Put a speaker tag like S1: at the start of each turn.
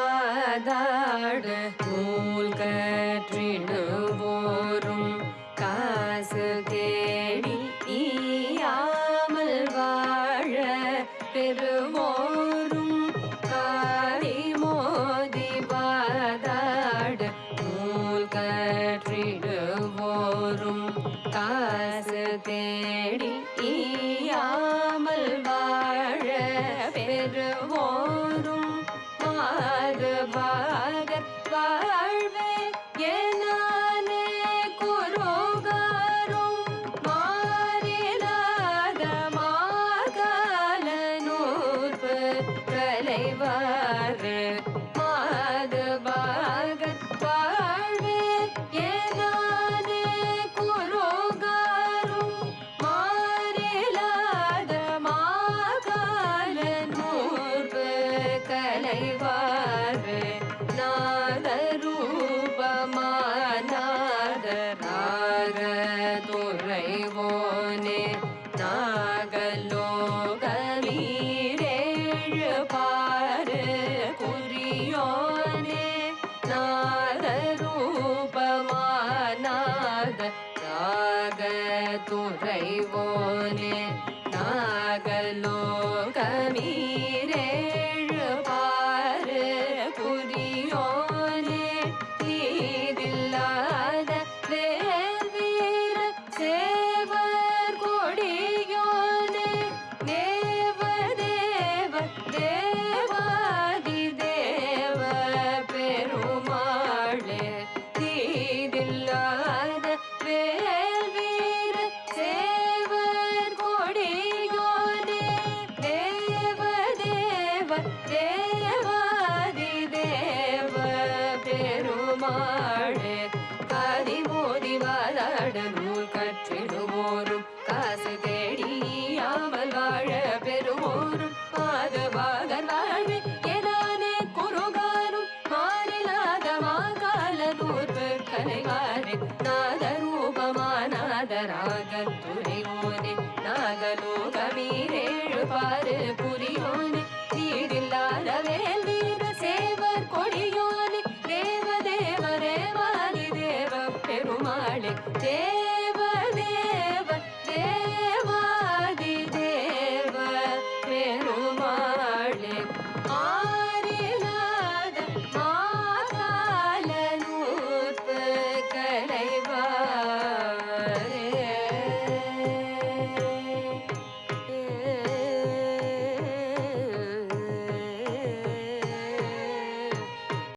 S1: மோதிவாதாட நூல் கற்றிடுவோரும் காசு தேடி ஈயாமல் வாழ பெறுவோரும் காரி மோதிவாதாட நூல் கற்றிடுவோரும் காசு தேடி ஈயாமல் வாழ பெறுவோரும் மாறுபாகர் வாழ்வே எனானே குரோகாரும் மாறிலாத மாகால நூற்பு கலைவார் மாறுபாகர் வாழ்வே எனானே குரோகாரும் மாறிலாத மாகால நூற்பு கலைவார் நாதரூபமானாதராக துறைவோனே நாகலோகமீரேழு பாரு குறியோனே நாதரூபமானாதராக துறைவோனே நாகலோகமீரேழு பாரு குறியோனே தீதில்லாத வேல்வீர சேவர் கொடியோனே தேவதேவ தேவாதி தேவ பெருமாளே தீதில்லாத வேல்வீர சேவர் கொடியோனே தேவதேவ தேவாதி தேவ பெருமாளே அதிமோதிவாதாட நூல் கற்றிடுவோரும் காசு தேடியாமல் வாழ பெறுவோரும் மாதவாகர் வாழ்வே எனானே குருகாரும் மாறிலாத மாகால நூற்பு கலைவாரே நாதரூபமானாதராக துறை